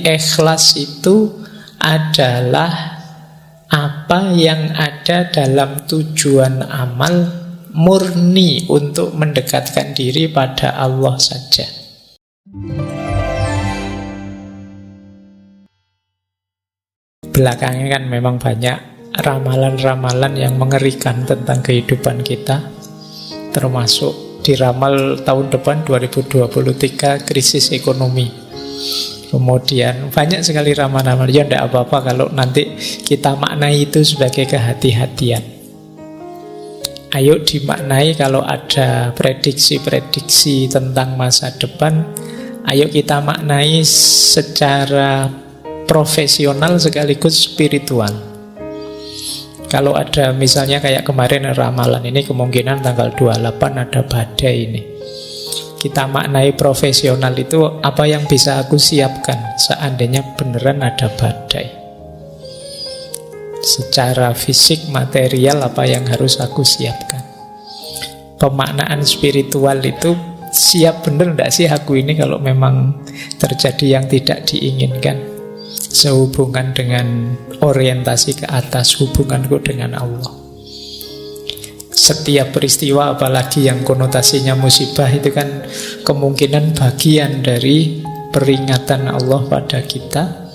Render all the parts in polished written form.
ikhlas itu adalah apa yang ada dalam tujuan amal murni untuk mendekatkan diri pada Allah saja. Belakangan kan memang banyak ramalan-ramalan yang mengerikan tentang kehidupan kita, termasuk diramal tahun depan 2023 krisis ekonomi. Kemudian banyak sekali ramalan-ramalan. Ya tidak apa-apa kalau nanti kita maknai itu sebagai kehati-hatian. Ayo dimaknai kalau ada prediksi-prediksi tentang masa depan, ayo kita maknai secara profesional sekaligus spiritual. Kalau ada misalnya kayak kemarin ramalan ini kemungkinan tanggal 28 ada badai ini. Kita maknai profesional itu apa yang bisa aku siapkan seandainya beneran ada badai. Secara fisik, material apa yang harus aku siapkan. Pemaknaan spiritual itu siap bener enggak sih aku ini kalau memang terjadi yang tidak diinginkan. Sehubungan dengan orientasi ke atas, hubunganku dengan Allah. Setiap peristiwa apalagi yang konotasinya musibah itu kan kemungkinan bagian dari peringatan Allah pada kita,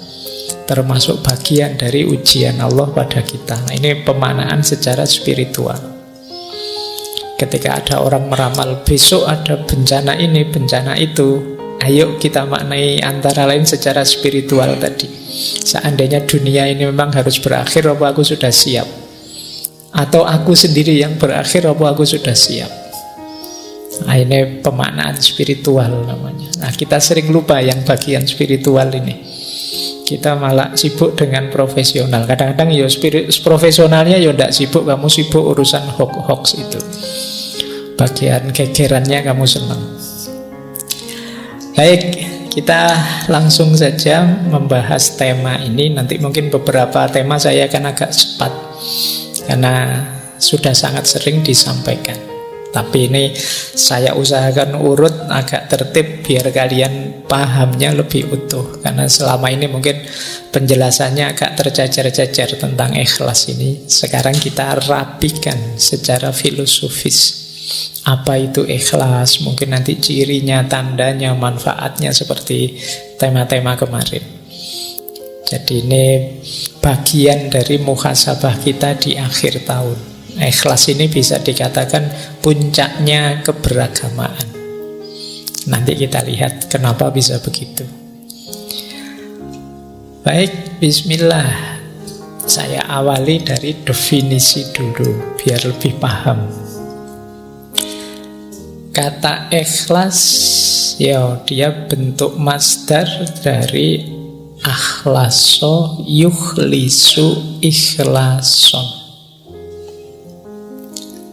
termasuk bagian dari ujian Allah pada kita. Nah, ini pemaknaan secara spiritual. Ketika ada orang meramal besok ada bencana ini, bencana itu, ayo kita maknai antara lain secara spiritual tadi. Seandainya dunia ini memang harus berakhir, apa aku sudah siap? Atau aku sendiri yang berakhir, apa aku sudah siap? Nah, ini pemaknaan spiritual namanya. Nah, kita sering lupa yang bagian spiritual ini. Kita malah sibuk dengan profesional. Kadang-kadang ya profesionalnya ya tidak sibuk, kamu sibuk urusan hoax itu. Bagian gegerannya kamu senang. Baik, kita langsung saja membahas tema ini. Nanti mungkin beberapa tema saya akan agak cepat karena sudah sangat sering disampaikan. Tapi ini saya usahakan urut agak tertib biar kalian pahamnya lebih utuh. Karena selama ini mungkin penjelasannya agak tercecer-cecer tentang ikhlas ini. Sekarang kita rapikan secara filosofis. Apa itu ikhlas? Mungkin nanti cirinya, tandanya, manfaatnya seperti tema-tema kemarin. Jadi ini bagian dari muhasabah kita di akhir tahun. Ikhlas ini bisa dikatakan puncaknya keberagamaan. Nanti kita lihat kenapa bisa begitu. Baik, bismillah. Saya awali dari definisi dulu biar lebih paham. Kata ikhlas, ya dia bentuk masdar dari akhlaso yukhlisu ikhlason.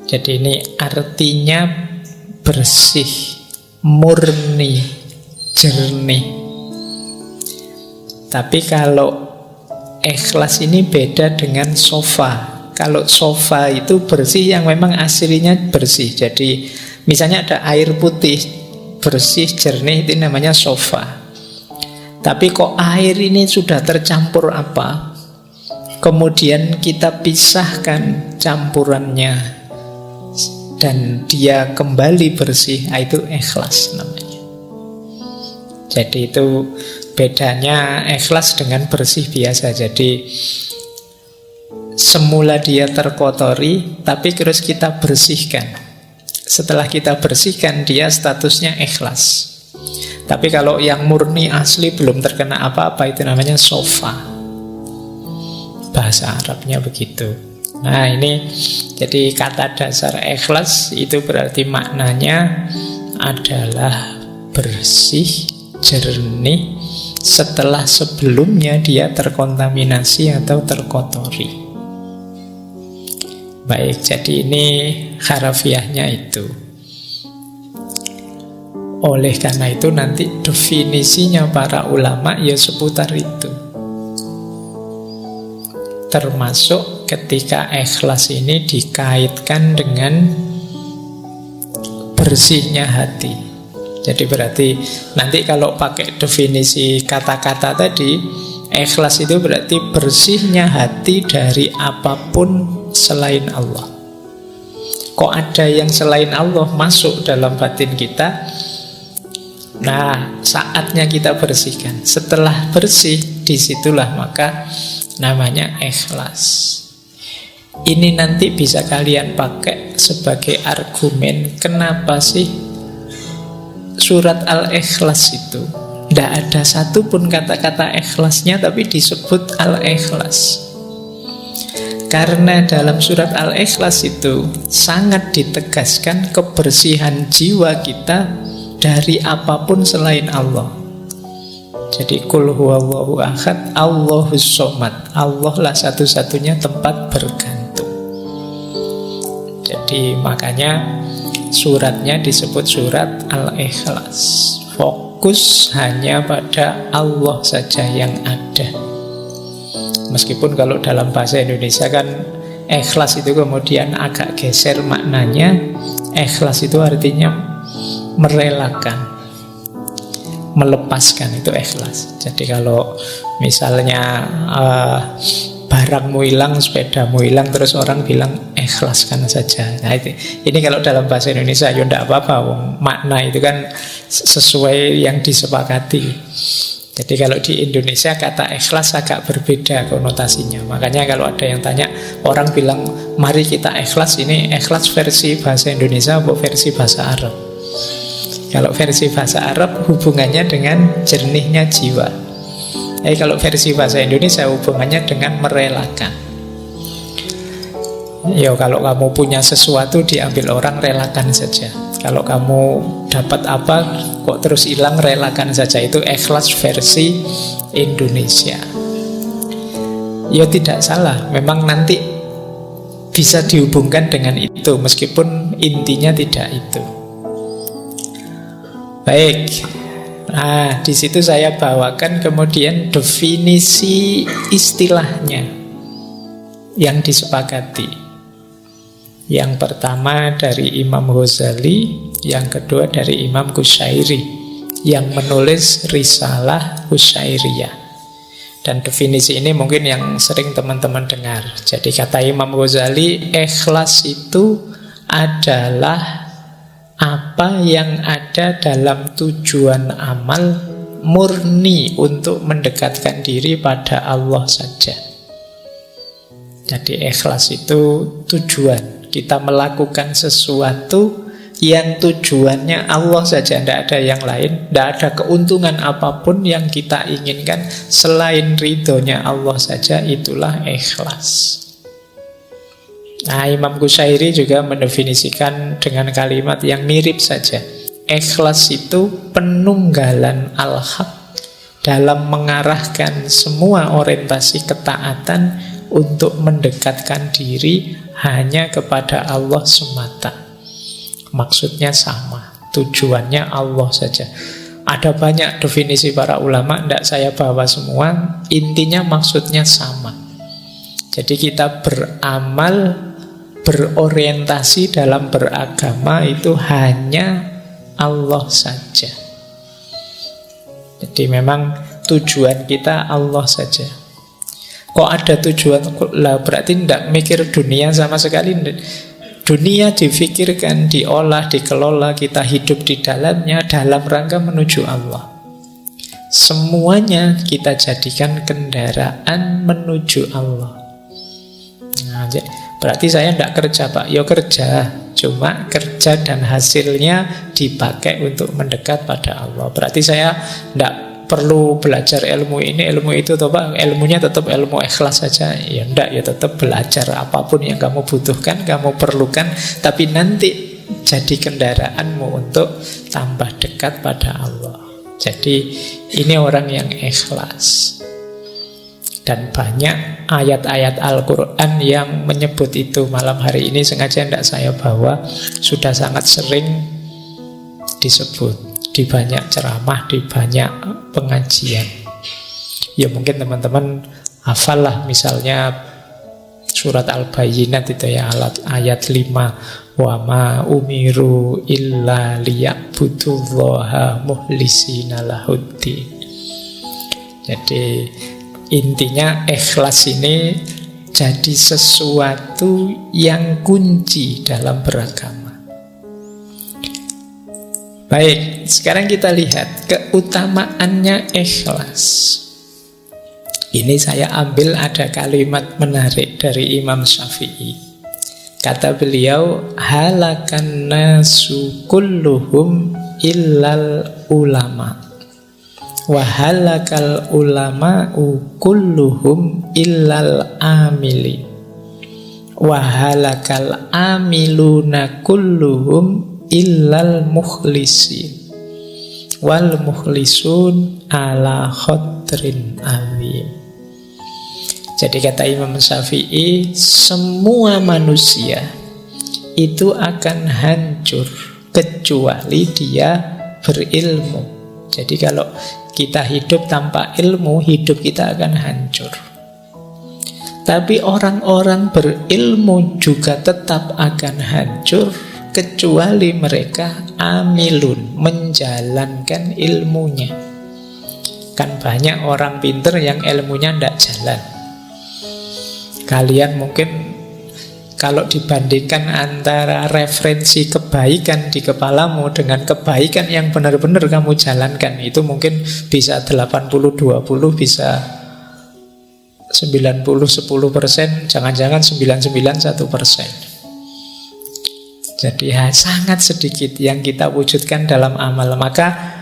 Jadi ini artinya bersih, murni, jernih. Tapi kalau ikhlas ini beda dengan sofa. Kalau sofa itu bersih yang memang aslinya bersih. Jadi misalnya ada air putih bersih, jernih, itu namanya sofa. Tapi kok air ini sudah tercampur apa? Kemudian kita pisahkan campurannya dan dia kembali bersih, itu ikhlas namanya. Jadi itu bedanya ikhlas dengan bersih biasa. Jadi semula dia terkotori, tapi terus kita bersihkan. Setelah kita bersihkan, dia statusnya ikhlas. Tapi kalau yang murni asli belum terkena apa-apa, itu namanya sofa. Bahasa Arabnya begitu. Nah ini jadi kata dasar ikhlas itu berarti maknanya adalah bersih, jernih setelah sebelumnya dia terkontaminasi atau terkotori. Baik, jadi ini harafiahnya itu. Oleh karena itu nanti definisinya para ulama ya seputar itu. Termasuk ketika ikhlas ini dikaitkan dengan bersihnya hati. Jadi berarti nanti kalau pakai definisi kata-kata tadi, ikhlas itu berarti bersihnya hati dari apapun selain Allah. Kok ada yang selain Allah masuk dalam batin kita? Nah, saatnya kita bersihkan. Setelah bersih, disitulah maka namanya ikhlas. Ini nanti bisa kalian pakai sebagai argumen kenapa sih surat Al-Ikhlas itu tidak ada satupun kata-kata ikhlasnya, tapi disebut Al-Ikhlas. Karena dalam surat Al-Ikhlas itu sangat ditegaskan kebersihan jiwa kita dari apapun selain Allah. Jadi Qul huwallahu ahad, Allahus somad. Allah lah satu-satunya tempat bergantung. Jadi makanya suratnya disebut surat Al-Ikhlas. Fokus hanya pada Allah saja yang ada. Meskipun kalau dalam bahasa Indonesia kan ikhlas itu kemudian agak geser maknanya. Ikhlas itu artinya merelakan, melepaskan, itu ikhlas. Jadi kalau misalnya barangmu hilang, sepedamu hilang, terus orang bilang ikhlaskan saja. Nah ini kalau dalam bahasa Indonesia ya tidak apa-apa, makna itu kan sesuai yang disepakati. Jadi kalau di Indonesia kata ikhlas agak berbeda konotasinya. Makanya kalau ada yang tanya, orang bilang mari kita ikhlas, ini ikhlas versi bahasa Indonesia atau versi bahasa Arab? Kalau versi bahasa Arab hubungannya dengan jernihnya jiwa. Kalau versi bahasa Indonesia hubungannya dengan merelakan. Ya kalau kamu punya sesuatu diambil orang, relakan saja. Kalau kamu dapat apa kok terus hilang, relakan saja. Itu ikhlas versi Indonesia. Ya tidak salah, memang nanti bisa dihubungkan dengan itu, meskipun intinya tidak itu. Baik. Nah, di situ saya bawakan kemudian definisi istilahnya yang disepakati. Yang pertama dari Imam Ghazali, yang kedua dari Imam Qushairi yang menulis Risalah Qushairiyah. Dan definisi ini mungkin yang sering teman-teman dengar. Jadi kata Imam Ghazali, ikhlas itu adalah apa yang ada dalam tujuan amal murni untuk mendekatkan diri pada Allah saja. Jadi ikhlas itu tujuan. Kita melakukan sesuatu yang tujuannya Allah saja, tidak ada yang lain, tidak ada keuntungan apapun yang kita inginkan selain ridhonya Allah saja, itulah ikhlas. Nah, Imam Qushairi juga mendefinisikan dengan kalimat yang mirip saja. Ikhlas itu penunggalan al-haq dalam mengarahkan semua orientasi ketaatan untuk mendekatkan diri hanya kepada Allah semata. Maksudnya sama, tujuannya Allah saja. Ada banyak definisi para ulama, tidak saya bawa semua. Intinya maksudnya sama. Jadi kita beramal, berorientasi dalam beragama itu hanya Allah saja. Jadi memang tujuan kita Allah saja. Kok ada tujuan? Lah berarti tidak mikir dunia sama sekali. Dunia difikirkan, diolah, dikelola, kita hidup di dalamnya dalam rangka menuju Allah. Semuanya kita jadikan kendaraan menuju Allah. Nah, berarti saya tidak kerja Pak, ya kerja. Cuma kerja dan hasilnya dipakai untuk mendekat pada Allah. Berarti saya tidak perlu belajar ilmu ini, ilmu itu, atau Pak, ilmunya tetap ilmu ikhlas saja. Ya enggak, ya tetap belajar apapun yang kamu butuhkan, kamu perlukan. Tapi nanti jadi kendaraanmu untuk tambah dekat pada Allah. Jadi ini orang yang ikhlas. Dan banyak ayat-ayat Al-Quran yang menyebut itu. Malam hari ini sengaja tidak saya bawa, sudah sangat sering disebut di banyak ceramah, di banyak pengajian. Ya mungkin teman-teman hafal lah, misalnya surat Al-Bayyinat itu ya, ayat 5. Wa ma umiru illa liya'budullaha mukhlisina lahuddin. Jadi intinya ikhlas ini jadi sesuatu yang kunci dalam beragama. Baik, sekarang kita lihat keutamaannya ikhlas. Ini saya ambil ada kalimat menarik dari Imam Syafi'i. Kata beliau, halakan nasu kulluhum illal ulama wa halakal ulama'u kulluhum illal amili wa halakal amiluna kulluhum illal mukhlisin wal mukhlisun ala khotrin azim. Jadi kata Imam Syafi'i, semua manusia itu akan hancur kecuali dia berilmu. Jadi kalau kita hidup tanpa ilmu, hidup kita akan hancur. Tapi orang-orang berilmu juga tetap akan hancur kecuali mereka amilun, menjalankan ilmunya. Kan banyak orang pinter yang ilmunya tidak jalan. Kalian mungkin kalau dibandingkan antara referensi kebaikan di kepalamu dengan kebaikan yang benar-benar kamu jalankan, itu mungkin bisa 80-20, bisa 90-10%, jangan-jangan 99-1%. Jadi sangat sedikit yang kita wujudkan dalam amal. Maka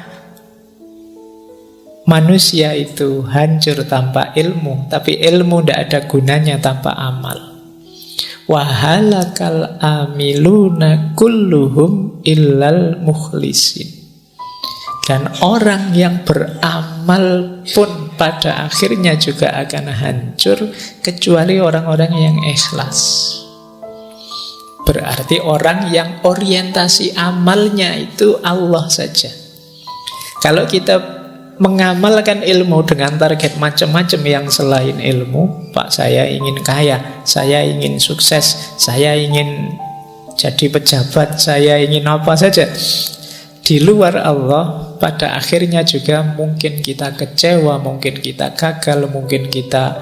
manusia itu hancur tanpa ilmu, tapi ilmu tidak ada gunanya tanpa amal. Wahalakal amiluna kulluhum illal mukhlisin. Dan orang yang beramal pun pada akhirnya juga akan hancur kecuali orang-orang yang ikhlas. Berarti orang yang orientasi amalnya itu Allah saja. Kalau kita mengamalkan ilmu dengan target macam-macam yang selain ilmu, Pak, saya ingin kaya, saya ingin sukses, saya ingin jadi pejabat, saya ingin apa saja, di luar Allah, pada akhirnya juga mungkin kita kecewa, mungkin kita gagal, mungkin kita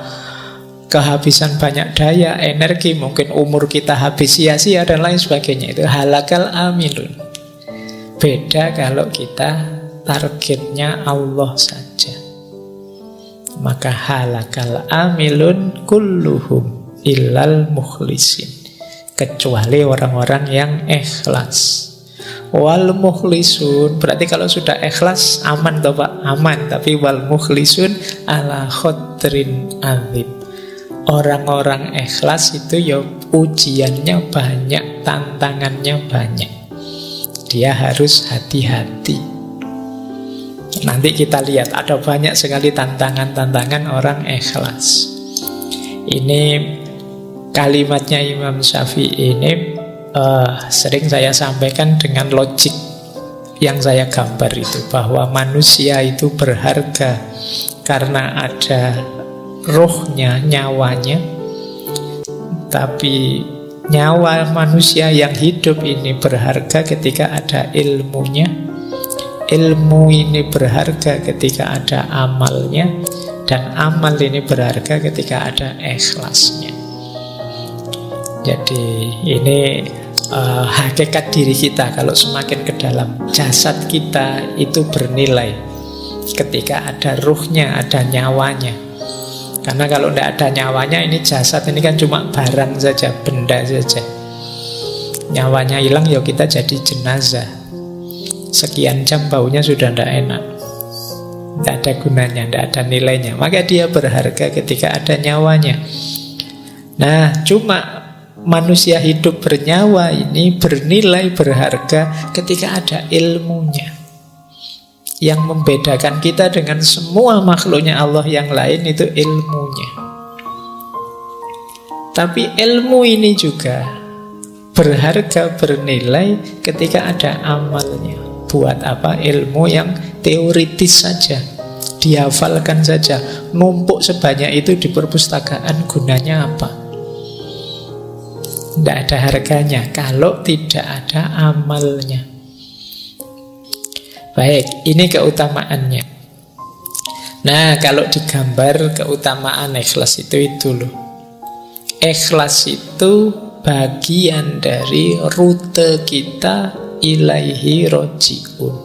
kehabisan banyak daya, energi, mungkin umur kita habis sia-sia dan lain sebagainya. Itu halakal amilun. Beda kalau kita targetnya Allah saja. Maka halakal amilun kulluhum illal mukhlisin, kecuali orang-orang yang ikhlas. Wal mukhlisun, berarti kalau sudah ikhlas aman toh Pak? Aman. Tapi wal mukhlisun ala khotrin azim. Orang-orang ikhlas itu ya ujiannya banyak, tantangannya banyak. Dia harus hati-hati. Nanti kita lihat ada banyak sekali tantangan-tantangan orang ikhlas. Ini kalimatnya Imam Syafi'i ini sering saya sampaikan dengan logik yang saya gambar itu, bahwa manusia itu berharga karena ada rohnya, nyawanya. Tapi nyawa manusia yang hidup ini berharga ketika ada ilmunya. Ilmu ini berharga ketika ada amalnya, dan amal ini berharga ketika ada ikhlasnya. Jadi ini hakikat diri kita. Kalau semakin ke dalam, jasad kita itu bernilai ketika ada ruhnya, ada nyawanya. Karena kalau tidak ada nyawanya, ini jasad ini kan cuma barang saja, benda saja. Nyawanya hilang, ya kita jadi jenazah. Sekian jam baunya sudah tidak enak, tidak ada gunanya, tidak ada nilainya. Maka dia berharga ketika ada nyawanya. Nah, cuma manusia hidup bernyawa ini bernilai, berharga ketika ada ilmunya. Yang membedakan kita dengan semua makhluknya Allah yang lain itu ilmunya. Tapi ilmu ini juga berharga, bernilai ketika ada amalnya. Buat apa ilmu yang teoritis saja, dihafalkan saja, numpuk sebanyak itu di perpustakaan, gunanya apa? Tidak ada harganya kalau tidak ada amalnya. Baik, ini keutamaannya. Nah, kalau digambar keutamaan ikhlas itu loh. Ikhlas itu bagian dari rute kita ilaihi roji'un,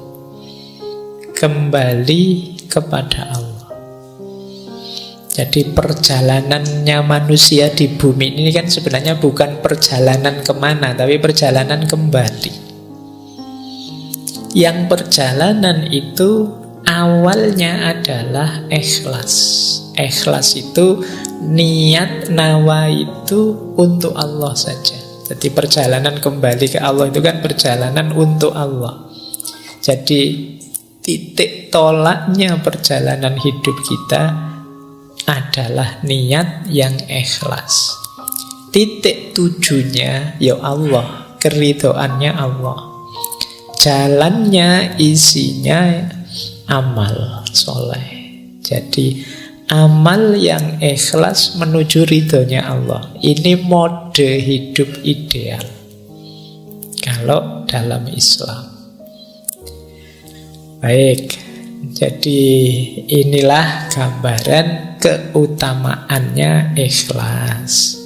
kembali kepada Allah. Jadi perjalanannya manusia di bumi ini kan sebenarnya bukan perjalanan kemana, tapi perjalanan kembali. Yang perjalanan itu awalnya adalah ikhlas. Ikhlas itu niat nawa itu untuk Allah saja. Jadi perjalanan kembali ke Allah itu kan perjalanan untuk Allah. Jadi titik tolaknya perjalanan hidup kita adalah niat yang ikhlas. Titik tujunya ya Allah, keridhoannya Allah. Jalannya isinya amal soleh. Jadi amal yang ikhlas menuju ridhonya Allah. Ini mode hidup ideal kalau dalam Islam. Baik, jadi inilah gambaran keutamaannya ikhlas.